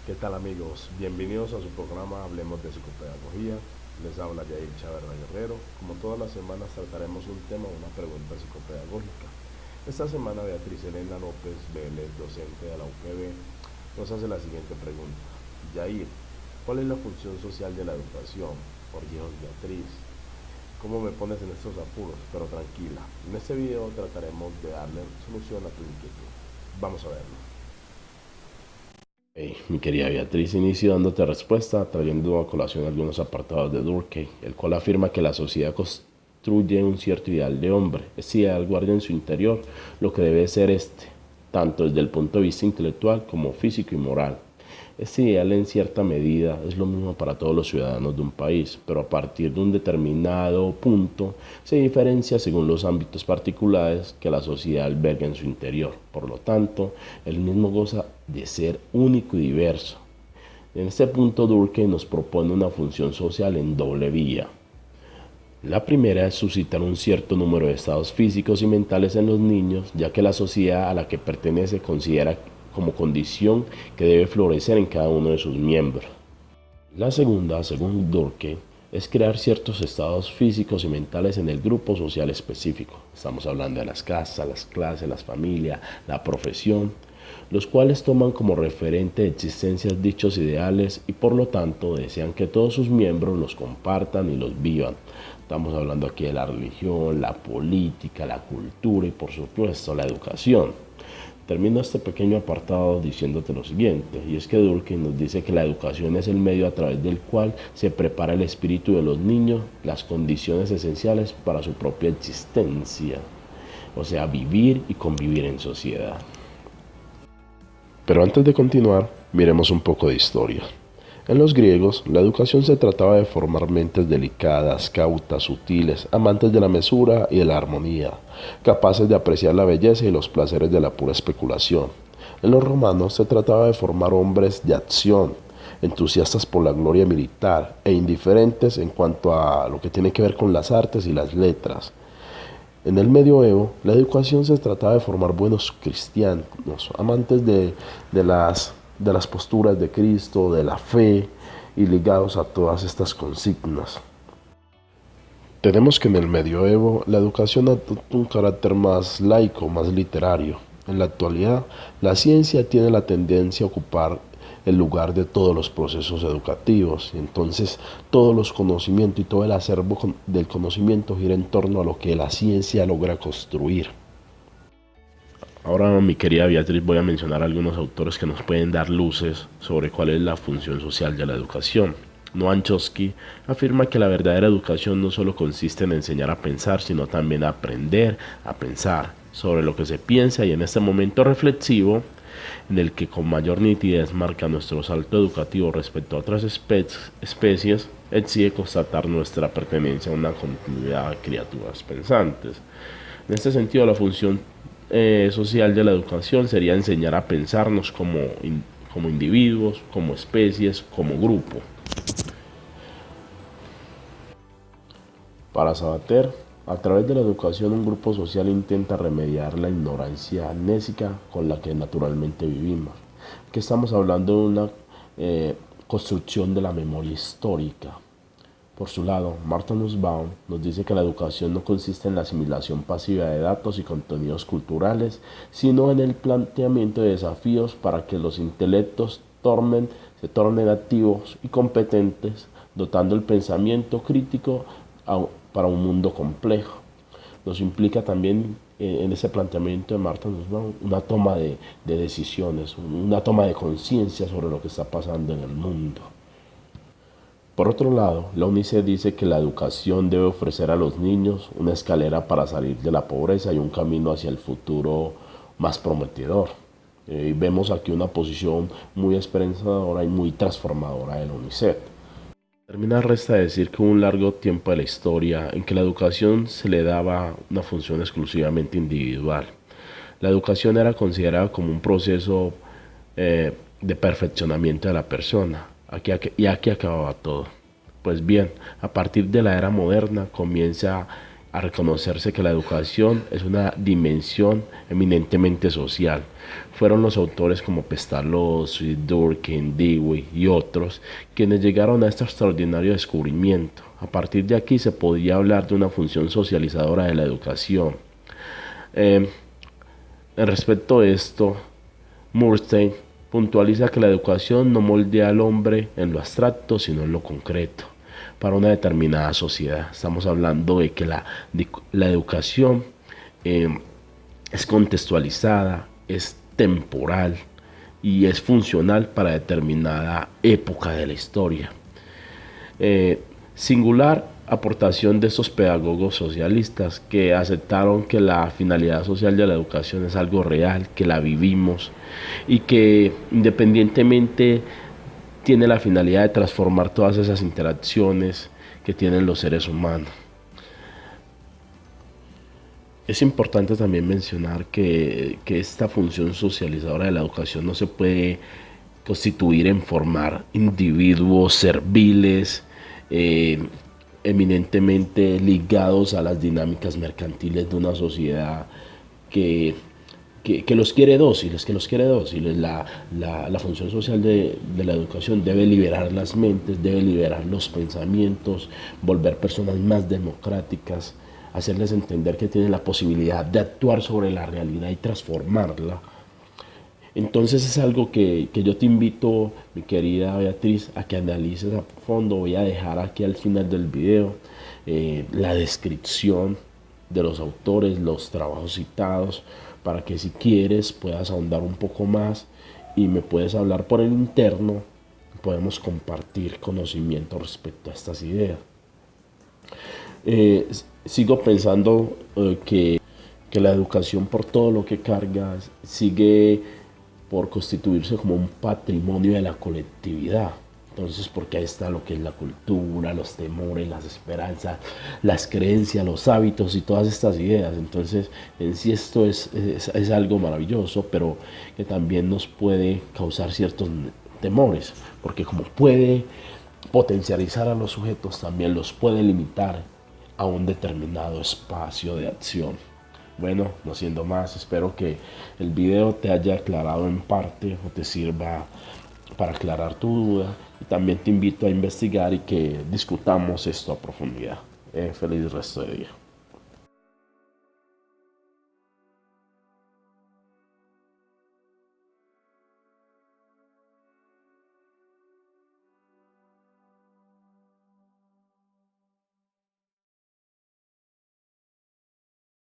¿Qué tal amigos? Bienvenidos a su programa Hablemos de Psicopedagogía. Les habla Yair Chaverra Guerrero. Como todas las semanas trataremos un tema o una pregunta psicopedagógica. Esta semana Beatriz Elena López Vélez, docente de la UPB, nos hace la siguiente pregunta. Yair, ¿cuál es la función social de la educación? Por Dios, Beatriz, ¿cómo me pones en estos apuros? Pero tranquila, en este video trataremos de darle solución a tu inquietud. Vamos a verlo. Mi querida Beatriz, inicio dándote respuesta, trayendo a colación algunos apartados de Durkheim, el cual afirma que la sociedad construye un cierto ideal de hombre. Este ideal guarda en su interior lo que debe ser tanto desde el punto de vista intelectual como físico y moral. Este ideal en cierta medida es lo mismo para todos los ciudadanos de un país, pero a partir de un determinado punto se diferencia según los ámbitos particulares que la sociedad alberga en su interior. Por lo tanto, el mismo goza de ser único y diverso. En este punto Durkheim nos propone una función social en doble vía. La primera es suscitar un cierto número de estados físicos y mentales en los niños, ya que la sociedad a la que pertenece considera como condición que debe florecer en cada uno de sus miembros. La segunda, según Durkheim, es crear ciertos estados físicos y mentales en el grupo social específico. Estamos hablando de las casas, las clases, las familias, la profesión, los cuales toman como referente de existencias dichos ideales y por lo tanto desean que todos sus miembros los compartan y los vivan. Estamos hablando aquí de la religión, la política, la cultura y por supuesto la educación. Termino este pequeño apartado diciéndote lo siguiente, y es que Durkheim nos dice que la educación es el medio a través del cual se prepara el espíritu de los niños, las condiciones esenciales para su propia existencia, o sea, vivir y convivir en sociedad. Pero antes de continuar, miremos un poco de historia. En los griegos, la educación se trataba de formar mentes delicadas, cautas, sutiles, amantes de la mesura y de la armonía, capaces de apreciar la belleza y los placeres de la pura especulación. En los romanos se trataba de formar hombres de acción, entusiastas por la gloria militar e indiferentes en cuanto a lo que tiene que ver con las artes y las letras. En el medioevo, la educación se trataba de formar buenos cristianos, amantes de las posturas de Cristo, de la fe y ligados a todas estas consignas. Tenemos que en el medioevo la educación adoptó un carácter más laico, más literario. En la actualidad, la ciencia tiene la tendencia a ocupar el lugar de todos los procesos educativos. Entonces, todos los conocimientos y todo el acervo del conocimiento gira en torno a lo que la ciencia logra construir. Ahora, mi querida Beatriz, voy a mencionar algunos autores que nos pueden dar luces sobre cuál es la función social de la educación. Noam Chomsky afirma que la verdadera educación no solo consiste en enseñar a pensar, sino también a aprender a pensar sobre lo que se piensa y en este momento reflexivo, en el que con mayor nitidez marca nuestro salto educativo respecto a otras especies, exige constatar nuestra pertenencia a una continuidad de criaturas pensantes. En este sentido, la función social de la educación sería enseñar a pensarnos como individuos, como especies, como grupo. Para Sabater, a través de la educación un grupo social intenta remediar la ignorancia amnésica con la que naturalmente vivimos. Que estamos hablando de una construcción de la memoria histórica. Por su lado, Martha Nussbaum nos dice que la educación no consiste en la asimilación pasiva de datos y contenidos culturales, sino en el planteamiento de desafíos para que los intelectos se tornen activos y competentes, dotando el pensamiento crítico para un mundo complejo. Nos implica también en ese planteamiento de Martha Nussbaum una toma de decisiones, una toma de conciencia sobre lo que está pasando en el mundo. Por otro lado, la UNICEF dice que la educación debe ofrecer a los niños una escalera para salir de la pobreza y un camino hacia el futuro más prometedor. Y vemos aquí una posición muy esperanzadora y muy transformadora de la UNICEF. Resta decir que hubo un largo tiempo de la historia en que la educación se le daba una función exclusivamente individual. La educación era considerada como un proceso de perfeccionamiento de la persona. Y aquí acababa todo. Pues bien, a partir de la era moderna comienza a reconocerse que la educación es una dimensión eminentemente social. Fueron los autores como Pestalozzi, Durkheim, Dewey y otros quienes llegaron a este extraordinario descubrimiento. A partir de aquí se podía hablar de una función socializadora de la educación. Respecto a esto, Murstein puntualiza que la educación no moldea al hombre en lo abstracto, sino en lo concreto, para una determinada sociedad. Estamos hablando de que la educación es contextualizada, es temporal y es funcional para determinada época de la historia. Singular aportación de estos pedagogos socialistas que aceptaron que la finalidad social de la educación es algo real, que la vivimos y que independientemente tiene la finalidad de transformar todas esas interacciones que tienen los seres humanos. Es importante también mencionar que esta función socializadora de la educación no se puede constituir en formar individuos serviles, eminentemente ligados a las dinámicas mercantiles de una sociedad que los quiere dóciles, La función social de la educación debe liberar las mentes, debe liberar los pensamientos, volver personas más democráticas, hacerles entender que tienen la posibilidad de actuar sobre la realidad y transformarla. Entonces es algo que yo te invito, mi querida Beatriz, a que analices a fondo. Voy a dejar aquí al final del video la descripción de los autores, los trabajos citados, para que si quieres puedas ahondar un poco más y me puedes hablar por el interno. Podemos compartir conocimiento respecto a estas ideas. Sigo pensando que la educación, por todo lo que carga, sigue por constituirse como un patrimonio de la colectividad. Entonces, porque ahí está lo que es la cultura, los temores, las esperanzas, las creencias, los hábitos y todas estas ideas. Entonces, en sí esto es algo maravilloso, pero que también nos puede causar ciertos temores, porque como puede potencializar a los sujetos, también los puede limitar a un determinado espacio de acción. Bueno, no siendo más, espero que el video te haya aclarado en parte o te sirva para aclarar tu duda, y también te invito a investigar y que discutamos esto a profundidad. Feliz resto de día.